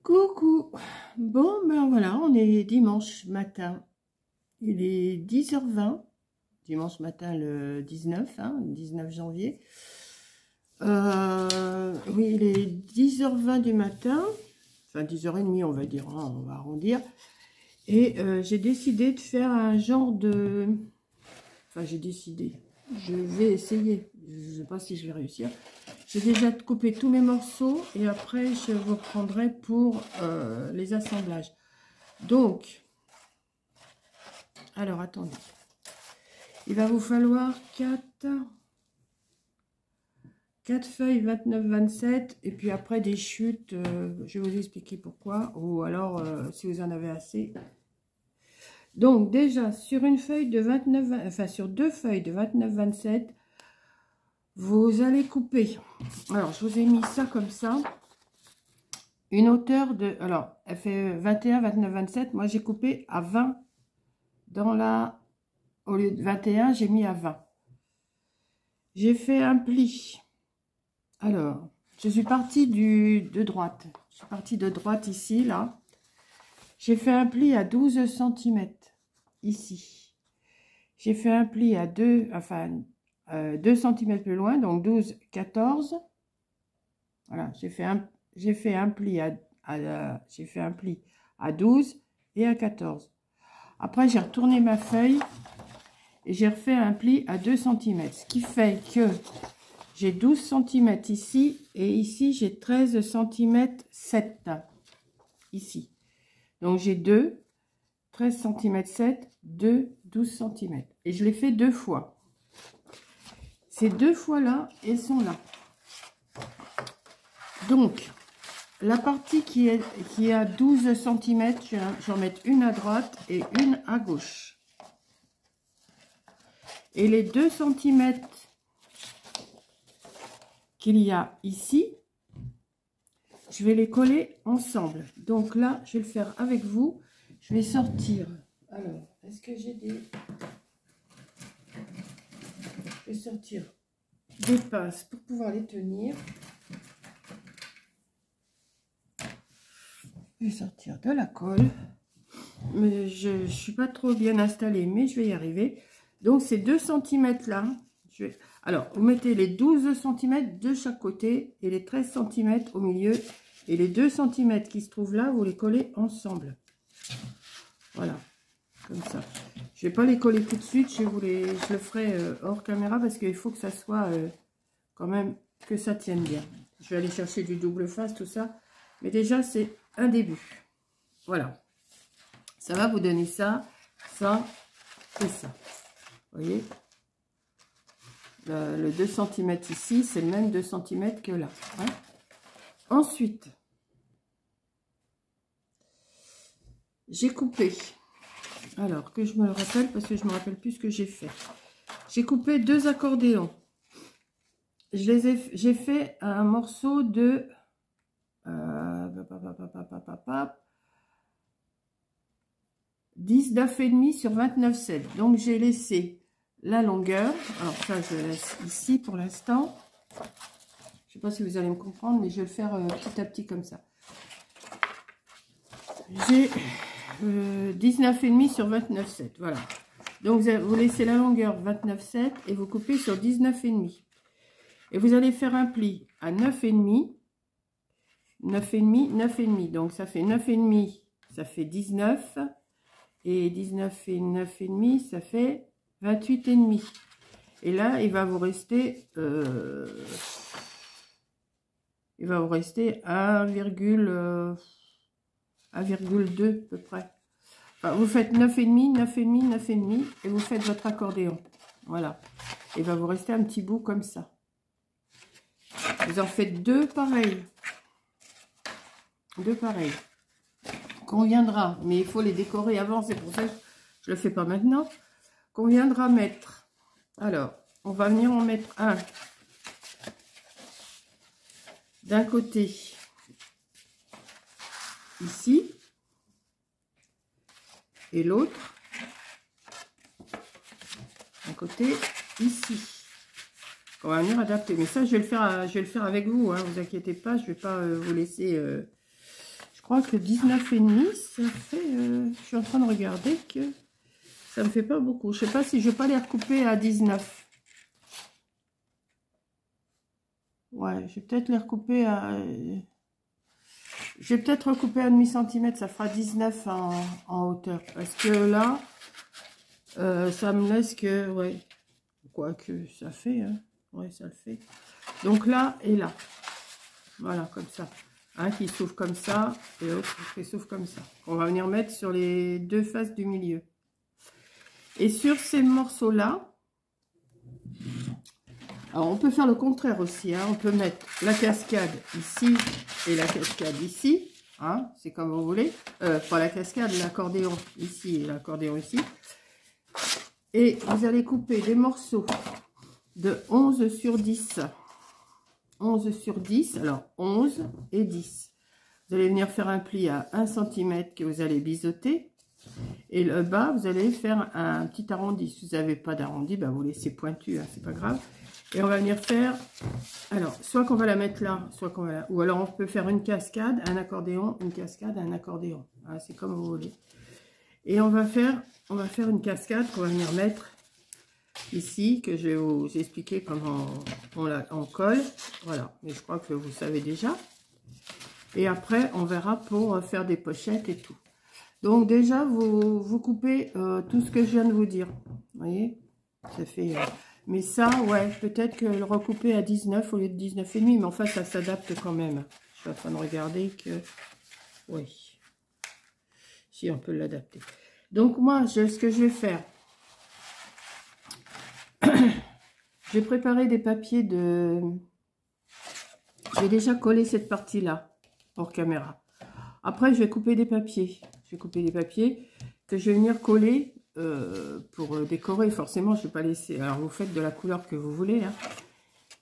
Coucou. Bon, ben voilà, on est dimanche matin. Il est 10h20. Dimanche matin, le 19, 19 janvier. Oui, il est 10h20 du matin. Enfin, 10h30, on va dire, on va arrondir. Et j'ai décidé de faire un genre de... Enfin, j'ai décidé. Je vais essayer. Je ne sais pas si je vais réussir. J'ai déjà coupé tous mes morceaux et après je vous prendrai pour les assemblages. Donc, alors attendez. Il va vous falloir 4 feuilles 29-27 et puis après des chutes. Je vais vous expliquer pourquoi ou alors si vous en avez assez. Donc déjà sur une feuille de 29, enfin sur deux feuilles de 29-27. Vous allez couper, alors je vous ai mis ça comme ça, une hauteur de, alors elle fait 21, 29, 27, moi j'ai coupé à 20, dans la, au lieu de 21, j'ai mis à 20. J'ai fait un pli, alors je suis partie de droite, je suis partie de droite ici, là, j'ai fait un pli à 12 cm, ici, j'ai fait un pli à 2 cm plus loin, donc 12, 14. Voilà, j'ai fait un pli j'ai fait un pli à 12 et à 14. Après, j'ai retourné ma feuille et j'ai refait un pli à 2 cm. Ce qui fait que j'ai 12 cm ici et ici, j'ai 13 cm 7. Ici. Donc, j'ai 13 cm 7, 12 cm. Et je l'ai fait deux fois. Ces deux fois-là, elles sont là. Donc, la partie qui est à 12 cm, je vais en mettre une à droite et une à gauche. Et les 2 cm qu'il y a ici, je vais les coller ensemble. Donc là, je vais le faire avec vous. Je vais sortir. Alors, est-ce que j'ai des... Je vais sortir des pinces pour pouvoir les tenir. Je vais sortir de la colle, mais je ne suis pas trop bien installée, mais je vais y arriver. Donc ces 2 cm là, alors vous mettez les 12 cm de chaque côté et les 13 cm au milieu, et les 2 cm qui se trouvent là, vous les collez ensemble. Voilà, comme ça. Je ne vais pas les coller tout de suite, je le ferai hors caméra parce qu'il faut que ça soit quand même, que ça tienne bien. Je vais aller chercher du double face, tout ça, mais déjà c'est un début. Voilà, ça va vous donner ça, ça et ça. Vous voyez, le 2 cm ici, c'est le même 2 cm que là. Hein. Ensuite, j'ai coupé, alors que je me le rappelle parce que je me rappelle plus ce que j'ai fait. J'ai coupé 2 accordéons. J'ai fait un morceau de 19,5 sur 29,7. Donc j'ai laissé la longueur. Alors ça, je laisse ici pour l'instant. Je sais pas si vous allez me comprendre, mais je vais le faire petit à petit comme ça. J'ai 19,5 sur 29,7. Voilà. Donc vous laissez la longueur 29,7 et vous coupez sur 19,5. Et vous allez faire un pli à 9,5. 9,5, 9,5. Donc ça fait 9,5, ça fait 19. Et 19 et 9,5, ça fait 28,5. Et là, il va vous rester 1,2 à peu près. Enfin, vous faites 9,5, 9,5, 9,5 et vous faites votre accordéon. Voilà. Il va vous rester un petit bout comme ça. Vous en faites deux pareils. Deux pareils. Qu'on viendra, mais il faut les décorer avant, c'est pour ça que je le fais pas maintenant. Qu'on viendra mettre. Alors, on va venir en mettre un d'un côté ici et l'autre d'un côté ici. On va venir adapter, mais ça je vais le faire avec vous, hein, vous inquiétez pas, je vais pas vous laisser. Je crois que 19,5, ça fait... je suis en train de regarder que ça me fait pas beaucoup. Je sais pas si je vais pas les recouper à 19. Ouais, je vais peut-être les recouper à... Je vais peut-être recouper à demi centimètre, ça fera 19 en hauteur. Parce que là, ça me laisse que... Ouais, quoi que ça fait, hein. Ouais, ça le fait. Donc là et là. Voilà, comme ça. Un qui s'ouvre comme ça et l'autre qui s'ouvre comme ça. On va venir mettre sur les deux faces du milieu. Et sur ces morceaux-là, alors on peut faire le contraire aussi. Hein. On peut mettre la cascade ici et la cascade ici. Hein. C'est comme vous voulez. Pas la cascade, l'accordéon ici et l'accordéon ici. Et vous allez couper des morceaux de 11 sur 10. 11 sur 10, alors 11 et 10. Vous allez venir faire un pli à 1 cm que vous allez biseauter. Et le bas, vous allez faire un petit arrondi. Si vous n'avez pas d'arrondi, ben vous laissez pointu, hein, c'est pas grave. Et on va venir faire, alors, soit qu'on va la mettre là, soit qu'on va la... Ou alors on peut faire une cascade, un accordéon, une cascade, un accordéon. Hein, c'est comme vous voulez. Et on va faire une cascade qu'on va venir mettre ici, que je vais vous expliquer comment on colle. Voilà, mais je crois que vous savez déjà. Et après, on verra pour faire des pochettes et tout. Donc déjà, vous coupez tout ce que je viens de vous dire. Vous voyez, ça fait... mais ça, ouais, peut-être que le recouper à 19 au lieu de 19,5, mais enfin, ça s'adapte quand même. Je suis en train de regarder que... Oui. Si, on peut l'adapter. Donc moi, ce que je vais faire... J'ai préparé des papiers de... J'ai déjà collé cette partie-là, hors caméra. Après, je vais couper des papiers. Je vais couper des papiers que je vais venir coller pour décorer. Forcément, je ne vais pas laisser... Alors, vous faites de la couleur que vous voulez. Hein.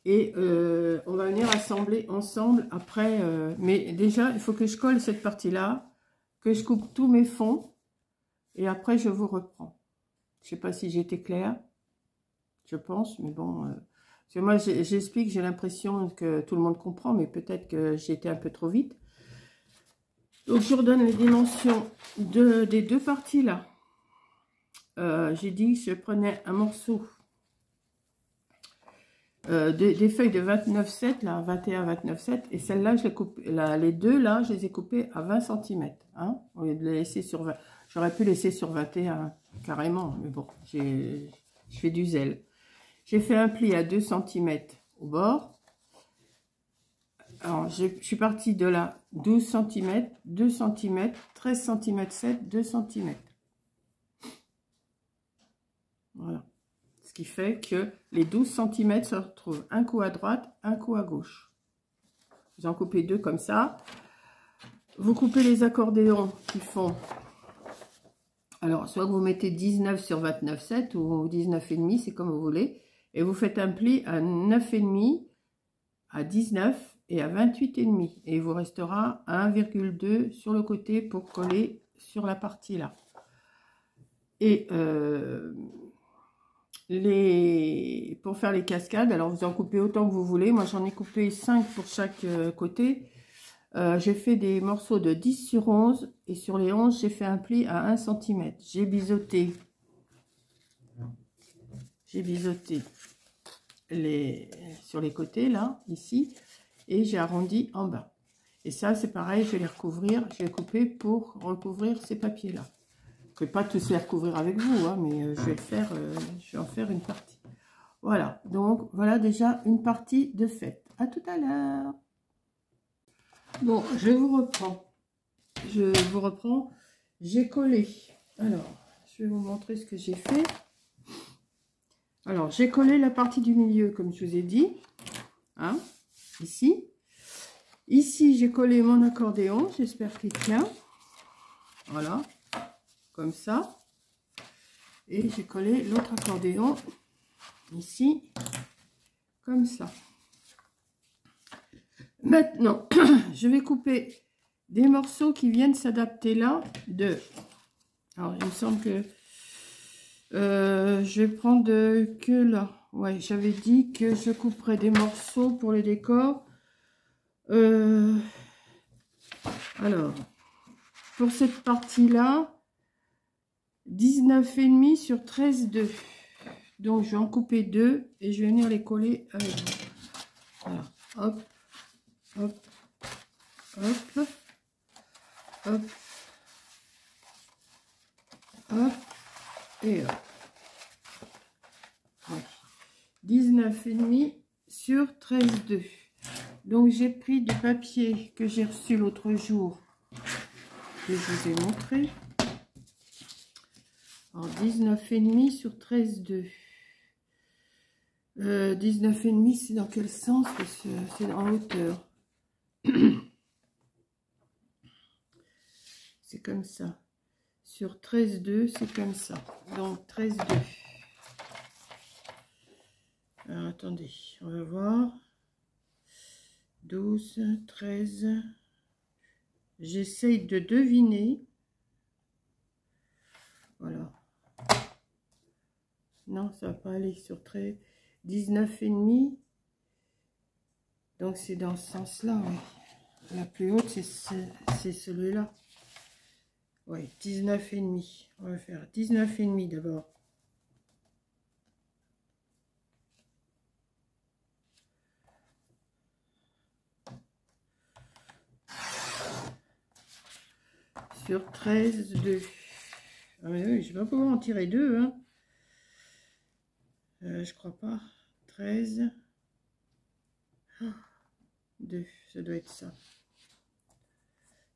Et on va venir assembler ensemble après. Mais déjà, il faut que je colle cette partie-là, que je coupe tous mes fonds. Et après, je vous reprends. Je ne sais pas si j'ai été claire. Je pense, mais bon, parce que moi j'explique, j'ai l'impression que tout le monde comprend, mais peut-être que j'ai été un peu trop vite. Donc je redonne les dimensions des deux parties là. J'ai dit que je prenais un morceau des feuilles de 29,7, là, 21, 29,7, et celle-là, je les coupe, les deux là, je les ai coupées à 20 cm, hein, au lieu de les laisser sur 20. J'aurais pu laisser sur 21 carrément, mais bon, je fais du zèle. J'ai fait un pli à 2 cm au bord. Alors, je suis partie de là, 12 cm, 2 cm, 13 cm 7, 2 cm. Voilà. Ce qui fait que les 12 cm se retrouvent un coup à droite, un coup à gauche. Vous en coupez deux comme ça. Vous coupez les accordéons qui font... Alors, soit vous mettez 19 sur 29,7 ou 19,5, c'est comme vous voulez. Et vous faites un pli à 9,5, à 19 et à 28,5. Et il vous restera 1,2 sur le côté pour coller sur la partie là. Et pour faire les cascades, alors vous en coupez autant que vous voulez. Moi, j'en ai coupé 5 pour chaque côté. J'ai fait des morceaux de 10 sur 11. Et sur les 11, j'ai fait un pli à 1 cm. J'ai biseauté sur les côtés là, ici, et j'ai arrondi en bas. Et ça c'est pareil, je vais les recouvrir, je vais couper pour recouvrir ces papiers là. Je vais pas tous les recouvrir avec vous, hein, mais je vais le faire, je vais en faire une partie. Voilà, donc voilà déjà une partie de faite. À tout à l'heure. Bon, je vous reprends, j'ai collé. Alors, je vais vous montrer ce que j'ai fait. Alors, j'ai collé la partie du milieu, comme je vous ai dit, hein, ici. Ici, j'ai collé mon accordéon, j'espère qu'il tient. Voilà, comme ça. Et j'ai collé l'autre accordéon, ici, comme ça. Maintenant, je vais couper des morceaux qui viennent s'adapter là, Alors, il me semble que... je vais prendre que là. Ouais, j'avais dit que je couperais des morceaux pour les décors. Alors, pour cette partie-là, 19,5 sur 13,2. Donc, je vais en couper 2 et je vais venir les coller avec vous. Voilà. Hop, hop, hop, hop, hop, et hop. Ouais. 19,5 sur 13,2. Donc, j'ai pris du papier que j'ai reçu l'autre jour, que je vous ai montré. En 19,5 sur 13,2. 19,5, c'est dans quel sens? C'est en hauteur. C'est comme ça. Sur 13,2, c'est comme ça. Donc 13,2. Alors, attendez, on va voir. 12, 13. J'essaye de deviner. Voilà. Non, ça va pas aller sur 13. 19,5. Donc c'est dans ce sens-là, oui. La plus haute, c'est celui-là. Oui, 19,5. On va faire 19,5 d'abord. Sur 13,2. Ah mais oui, je vais pas pouvoir en tirer 2, hein. Je crois pas. 13. 2, ça doit être ça.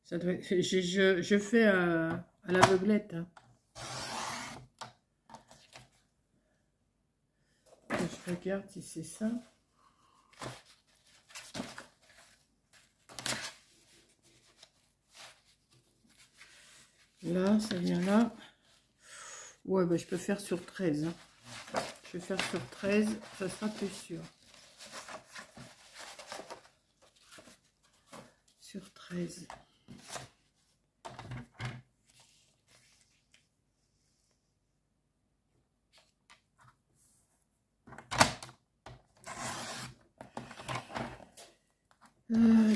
Ça doit être, je fais à l'aveuglette. Hein. Je regarde si c'est ça. Là, ça vient là. Ouais, bah, je peux faire sur 13. Hein. Je vais faire sur 13, ça sera plus sûr. Sur 13.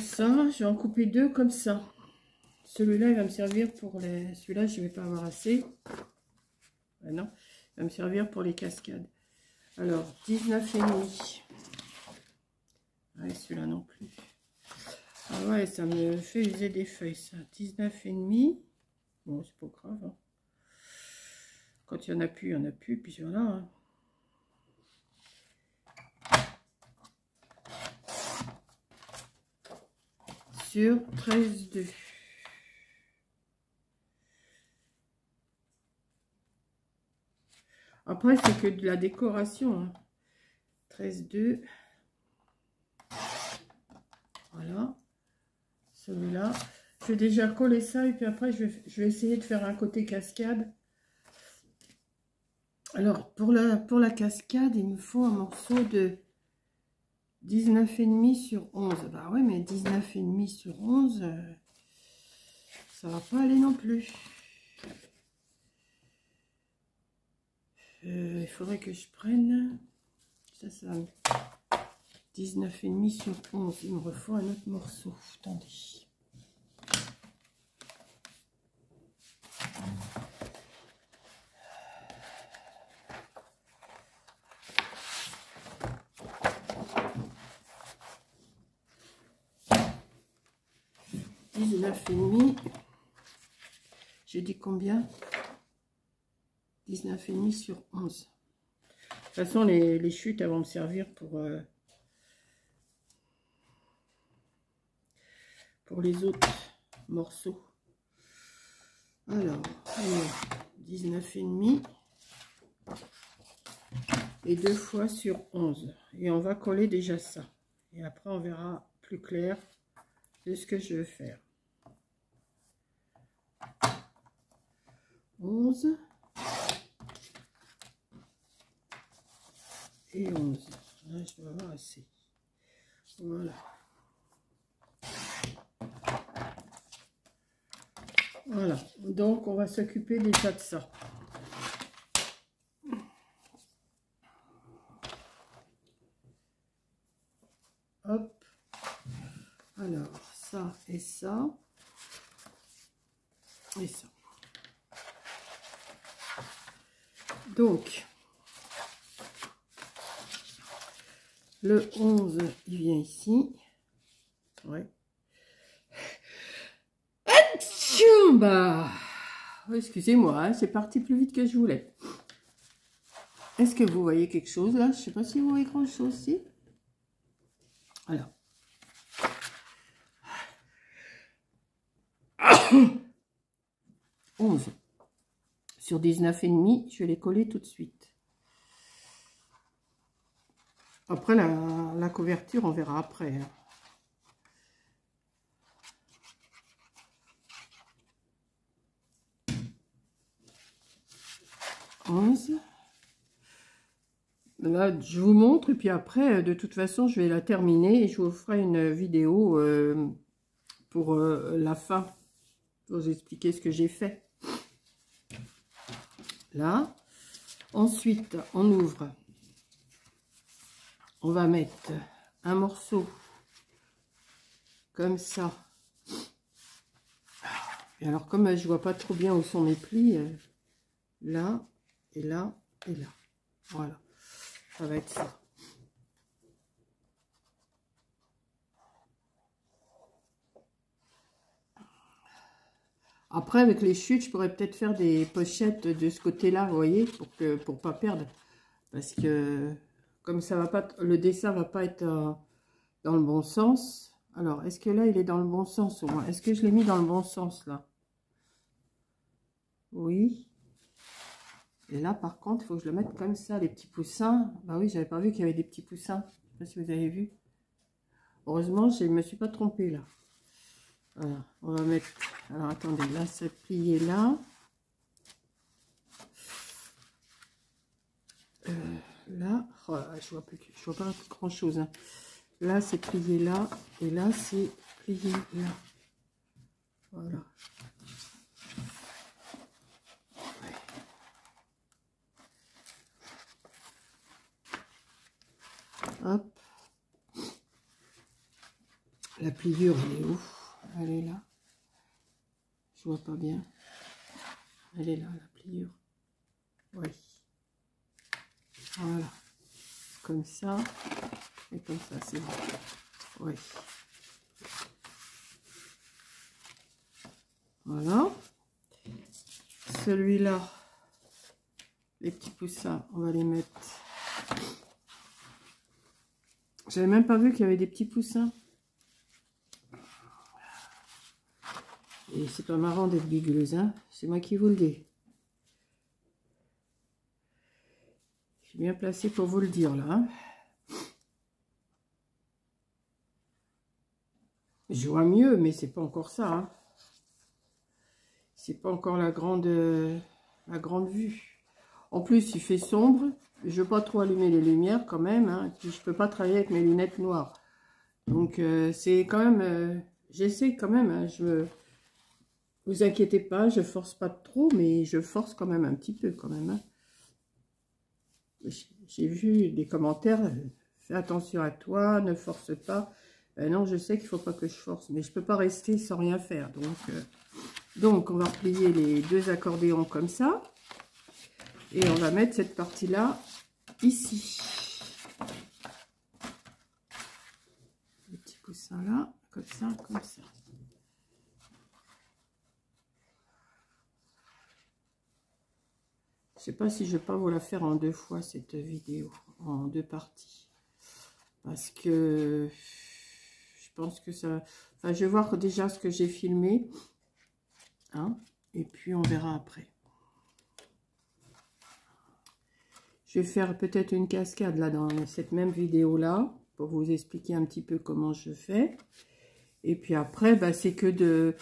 Ça, je vais en couper 2 comme ça. Celui-là, il va me servir pour les... Celui-là, je ne vais pas avoir assez. Ah non, il va me servir pour les cascades. Alors, 19,5. Ouais, celui-là non plus. Ah ouais, ça me fait user des feuilles, ça. 19,5. Bon, c'est pas grave. Hein. Quand il n'y en a plus, il n'y en a plus. Puis voilà. Hein. Sur 13,2. Après, c'est que de la décoration. Hein. 13,2. Voilà. Celui-là. Je vais déjà coller ça et puis après, je vais essayer de faire un côté cascade. Alors, pour la cascade, il me faut un morceau de 19,5 sur 11. Bah ouais, mais 19,5 sur 11, ça va pas aller non plus. Il faudrait que je prenne... Ça 19,5 sur 11. Il me refaut un autre morceau. Attendez. J'ai dit combien? 19,5 sur 11. De toute façon, les chutes, elles vont me servir pour les autres morceaux. Alors, 19,5 et 2 fois sur 11. Et on va coller déjà ça. Et après, on verra plus clair de ce que je veux faire. 11 et 11. Là, je dois avoir assez. Voilà. Voilà. Donc, on va s'occuper déjà de ça. Hop. Alors, ça et ça. et ça. Donc, le 11, il vient ici. Ouais. Bah, excusez-moi, hein, c'est parti plus vite que je voulais. Est-ce que vous voyez quelque chose là? Je ne sais pas si vous voyez grand chose ici. Alors. 11 sur 19,5, je vais les coller tout de suite. Après la couverture, on verra après. Hein. Là, je vous montre et puis après, de toute façon, je vais la terminer et je vous ferai une vidéo pour la fin, pour vous expliquer ce que j'ai fait. Là, ensuite, on ouvre. On va mettre un morceau comme ça. Et alors, comme je vois pas trop bien où sont mes plis, là, et là, et là. Voilà. Ça va être ça. Après, avec les chutes, je pourrais peut-être faire des pochettes de ce côté-là, vous voyez, pour pas perdre. Parce que, comme ça va pas, le dessin va pas être dans le bon sens. Alors, est-ce que là, il est dans le bon sens au moins? Est-ce que je l'ai mis dans le bon sens, là? Oui. Et là, par contre, il faut que je le mette comme ça, les petits poussins. Bah oui, j'avais pas vu qu'il y avait des petits poussins. Je sais pas si vous avez vu. Heureusement, je ne me suis pas trompée là. Voilà, on va mettre... Alors, attendez, là, c'est plié là. Là, oh là, je vois pas grand-chose. Hein. Là, c'est plié là. Et là, c'est plié là. Voilà. Hop. La pliure, elle est où? Elle est là. Je vois pas bien. Elle est là, la pliure. Oui. Voilà. Comme ça. Et comme ça, c'est bon. Oui. Voilà. Celui-là, les petits poussins, on va les mettre. J'avais même pas vu qu'il y avait des petits poussins. Et c'est pas marrant d'être bigueuse, hein. C'est moi qui vous le dis. Je suis bien placée pour vous le dire, là. Hein. Je vois mieux, mais c'est pas encore ça. Hein. C'est pas encore la grande vue. En plus, il fait sombre. Je veux pas trop allumer les lumières quand même. Hein. Puis je peux pas travailler avec mes lunettes noires. Donc, c'est quand même... J'essaie quand même. Hein. Vous inquiétez pas, je force pas trop, mais je force quand même un petit peu quand même. Hein. J'ai vu des commentaires, fais attention à toi, ne force pas. Ben non, je sais qu'il faut pas que je force, mais je peux pas rester sans rien faire. Donc on va replier les deux accordéons comme ça. Et on va mettre cette partie-là ici. Le petit coussin là, comme ça, comme ça. Je sais pas si je vais pas vous la faire en deux fois cette vidéo, en deux parties, parce que je pense que ça. Enfin, je vais voir déjà ce que j'ai filmé, hein, et puis on verra après. Je vais faire peut-être une cascade là dans cette même vidéo là pour vous expliquer un petit peu comment je fais. Et puis après, bah, c'est que de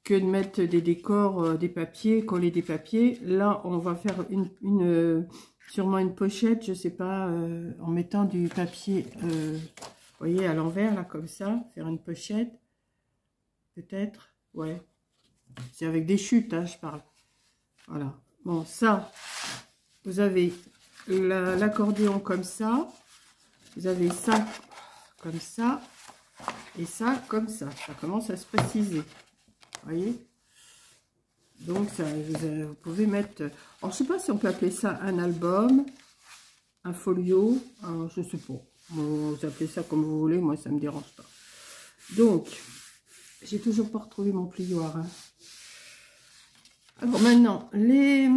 mettre des décors, des papiers, coller des papiers. Là, on va faire sûrement une pochette, je sais pas, en mettant du papier, vous voyez, à l'envers, là, comme ça, faire une pochette, peut-être, ouais. C'est avec des chutes, hein, je parle. Voilà. Bon, ça, vous avez l'accordéon comme ça, vous avez ça comme ça, et ça comme ça. Ça commence à se préciser. Voyez, Donc, ça, vous pouvez mettre... Alors, je sais pas si on peut appeler ça un album, un folio, je sais pas. Vous appelez ça comme vous voulez, moi, ça me dérange pas. Donc, j'ai toujours pas retrouvé mon plioir. Hein. Alors, maintenant, les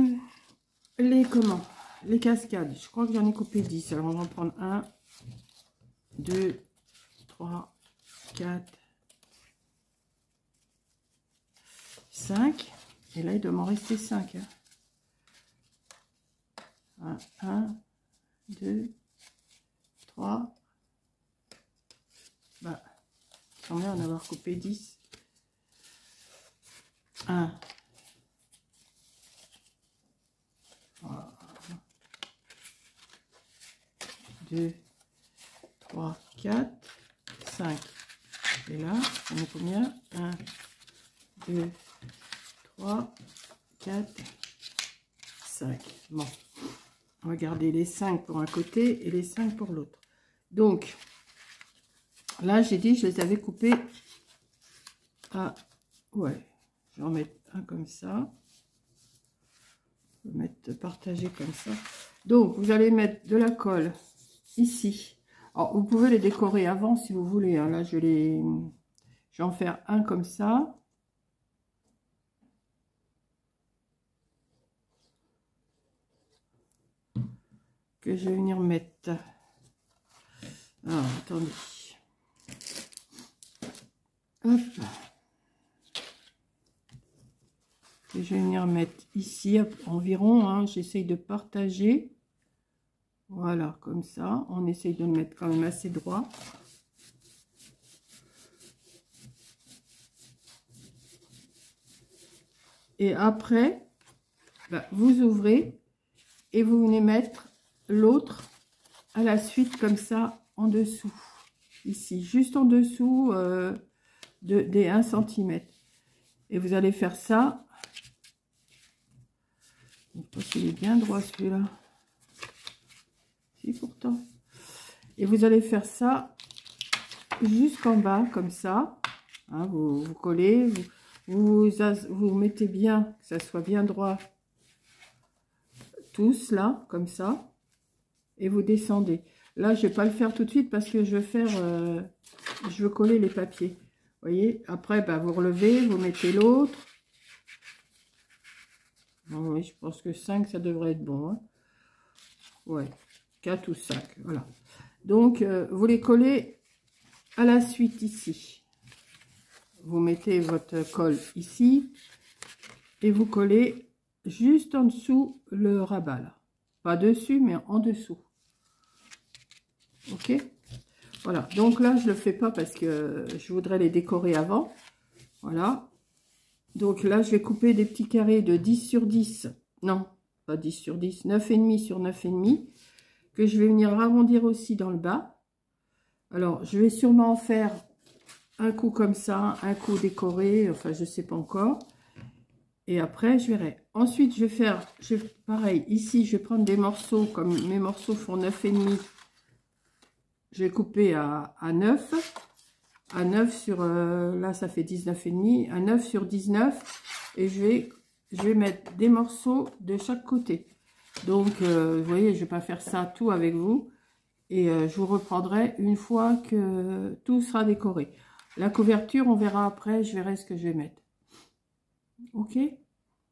cascades. Je crois que j'en ai coupé 10. Alors, on va en prendre 1, 2, 3, 4, 5. Et là, il doit m'en rester 5. Hein. 1, 2, 3. Bah, il semblait en avoir coupé 10. 1. Voilà. 2, 3, 4, 5. Et là, on est combien? 1, 2, 3, 4, 5. Bon, on va garder les 5 pour un côté et les 5 pour l'autre. Donc, là, j'ai dit, je les avais coupés à... Ouais, je vais en mettre un comme ça. Je vais mettre partagé comme ça. Donc, vous allez mettre de la colle ici. Alors, vous pouvez les décorer avant si vous voulez. Hein. Là, je vais en faire un comme ça. Que je vais venir mettre. Alors, attendez. Hop. Que je vais venir mettre ici environ. Hein, j'essaye de partager. Voilà, comme ça. On essaye de le mettre quand même assez droit. Et après, bah, vous ouvrez et vous venez mettre l'autre à la suite comme ça en dessous. Ici, juste en dessous des 1 cm. Et vous allez faire ça. Je ne sais pas s'il est bien droit celui-là. Si, pourtant. Et vous allez faire ça jusqu'en bas, comme ça. Hein, vous collez, vous mettez bien, que ça soit bien droit. Tous là, comme ça. Et vous descendez. Là, je ne vais pas le faire tout de suite parce que je veux faire... je veux coller les papiers. Vous voyez, après, bah, vous relevez, vous mettez l'autre. Oui, je pense que 5, ça devrait être bon. Hein. Ouais, 4 ou 5, voilà. Donc, vous les collez à la suite ici. Vous mettez votre colle ici. Et vous collez juste en dessous le rabat, là. Pas dessus, mais en dessous. Ok? Voilà, donc là, je ne le fais pas parce que je voudrais les décorer avant. Voilà. Donc là, je vais couper des petits carrés de 10 sur 10. Non, pas 10 sur 10. 9,5 sur 9,5. Que je vais venir arrondir aussi dans le bas. Alors, je vais sûrement en faire un coup comme ça, un coup décoré. Enfin, je ne sais pas encore. Et après, je verrai. Ensuite, je vais faire, pareil, ici, je vais prendre des morceaux, comme mes morceaux font 9,5. Je vais couper à 9. À 9 sur, là, ça fait 19,5. À 9 sur 19. Et je vais mettre des morceaux de chaque côté. Donc, vous voyez, je ne vais pas faire ça tout avec vous. Et je vous reprendrai une fois que tout sera décoré. La couverture, on verra après, je verrai ce que je vais mettre. Ok?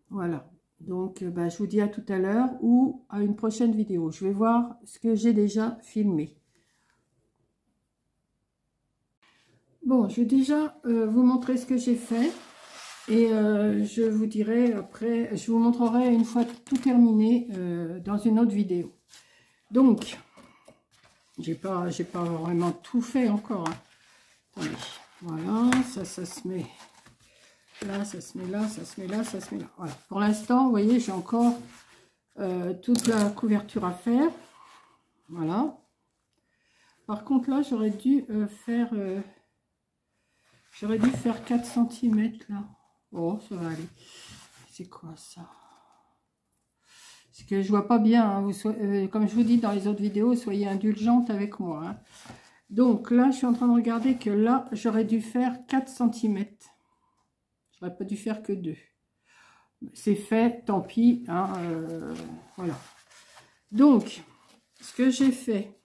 Voilà. Donc, bah, je vous dis à tout à l'heure ou à une prochaine vidéo. Je vais voir ce que j'ai déjà filmé. Bon, je vais déjà vous montrer ce que j'ai fait. Et je vous dirai après, je vous montrerai une fois tout terminé dans une autre vidéo. Donc, j'ai pas vraiment tout fait encore. Hein. Attendez. Voilà, ça se met là, ça se met là, ça se met là, ça se met là. Voilà. Pour l'instant, vous voyez, j'ai encore toute la couverture à faire. Voilà. Par contre, là, j'aurais dû faire 4 cm là. Oh, ça va aller. C'est quoi ça? C'est que je vois pas bien. Hein. Comme je vous dis dans les autres vidéos, soyez indulgente avec moi. Hein. Donc là, je suis en train de regarder que là, j'aurais dû faire 4 cm. J'aurais pas dû faire que 2. c'est fait, tant pis, hein, voilà. Donc, ce que j'ai fait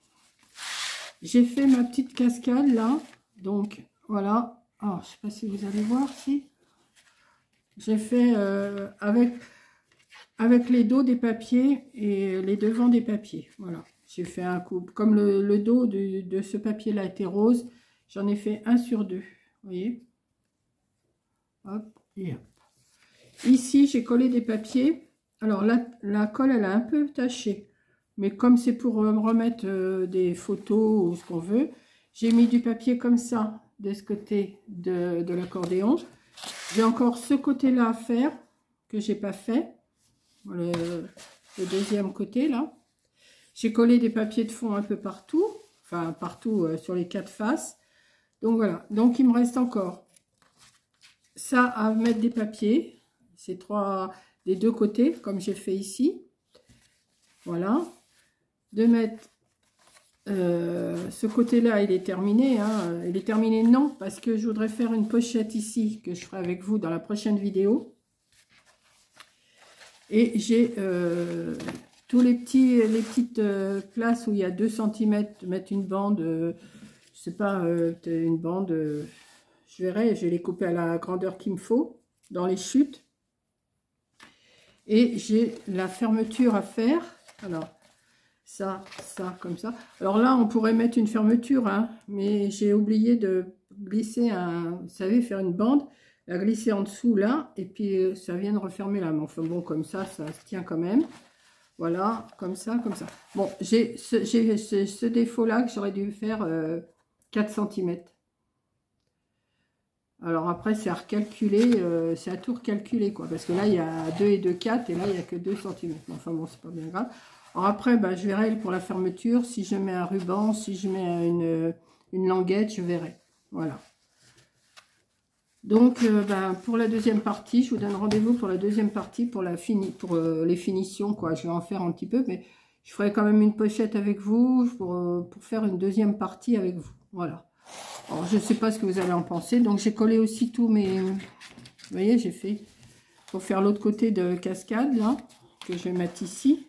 ma petite cascade là, donc voilà. Alors, je sais pas si vous allez voir, si j'ai fait avec les dos des papiers et les devants des papiers, voilà. J'ai fait un couple, comme le dos de ce papier là était rose, j'en ai fait 1 sur 2, vous voyez, hop et hop. Ici, j'ai collé des papiers. Alors, la colle, elle a un peu taché. Mais comme c'est pour remettre des photos ou ce qu'on veut, j'ai mis du papier comme ça, de ce côté de l'accordéon. J'ai encore ce côté-là à faire, que j'ai pas fait. Le deuxième côté, là. J'ai collé des papiers de fond un peu partout. Enfin, partout sur les 4 faces. Donc, voilà. Donc, il me reste encore ça à mettre des papiers. Ces 3 des 2 côtés, comme j'ai fait ici. Voilà. De mettre ce côté-là, il est terminé. Hein. Il est terminé, non, parce que je voudrais faire une pochette ici, que je ferai avec vous dans la prochaine vidéo. Et j'ai tous les petites places où il y a 2 cm, mettre une bande, je sais pas, une bande, je verrai, je vais les couper à la grandeur qu'il me faut, dans les chutes. Et j'ai la fermeture à faire. Alors, ça, comme ça. Alors là, on pourrait mettre une fermeture, hein, mais j'ai oublié de glisser vous savez, faire une bande, la glisser en dessous là, et puis ça vient de refermer là. Mais enfin bon, comme ça se tient quand même. Voilà, comme ça, comme ça. Bon, j'ai ce défaut-là que j'aurais dû faire 4 cm. Alors après, c'est à recalculer, c'est à tout recalculer, quoi. Parce que là, il y a 2 et 2, 4, et là, il n'y a que 2 cm. Enfin bon, c'est pas bien grave. Alors après, bah, je verrai pour la fermeture, si je mets un ruban, si je mets une languette, je verrai. Voilà. Donc, bah, pour la deuxième partie, je vous donne rendez-vous pour la deuxième partie, pour les finitions, quoi. Je vais en faire un petit peu, mais je ferai quand même une pochette avec vous pour faire une deuxième partie avec vous. Voilà. Alors, je ne sais pas ce que vous allez en penser. Donc, j'ai collé aussi tous mes... Vous voyez, j'ai fait... Pour faire l'autre côté de cascade, là, que je vais mettre ici.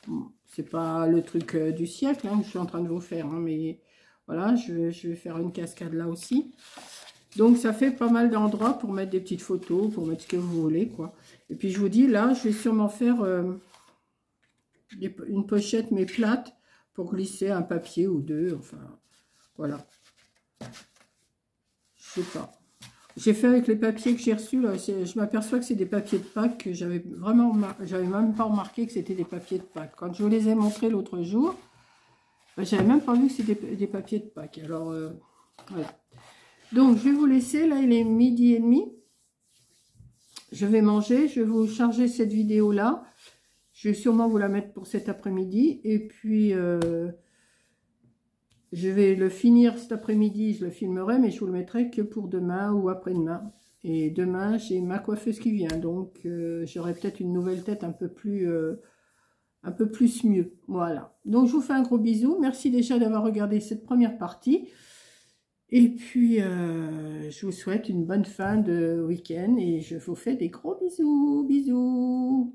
Bon, c'est pas le truc du siècle hein, que je suis en train de vous faire. Hein, mais voilà, je vais faire une cascade là aussi. Donc, ça fait pas mal d'endroits pour mettre des petites photos, pour mettre ce que vous voulez, quoi. Et puis, je vous dis, là, je vais sûrement faire une pochette, mais plate, pour glisser un papier ou 2, enfin... Voilà. Je sais pas. J'ai fait avec les papiers que j'ai reçus. Là, je m'aperçois que c'est des papiers de Pâques que j'avais même pas remarqué que c'était des papiers de Pâques. Quand je vous les ai montrés l'autre jour, ben, j'avais même pas vu que c'était des papiers de Pâques. Alors, voilà. Donc, je vais vous laisser. Là, il est 12h30. Je vais manger. Je vais vous charger cette vidéo-là. Je vais sûrement vous la mettre pour cet après-midi. Et puis... je vais le finir cet après-midi, je le filmerai, mais je vous le mettrai que pour demain ou après-demain. Et demain, j'ai ma coiffeuse qui vient, donc j'aurai peut-être une nouvelle tête un peu plus mieux. Voilà. Donc, je vous fais un gros bisou. Merci déjà d'avoir regardé cette première partie. Et puis, je vous souhaite une bonne fin de week-end et je vous fais des gros bisous. Bisous.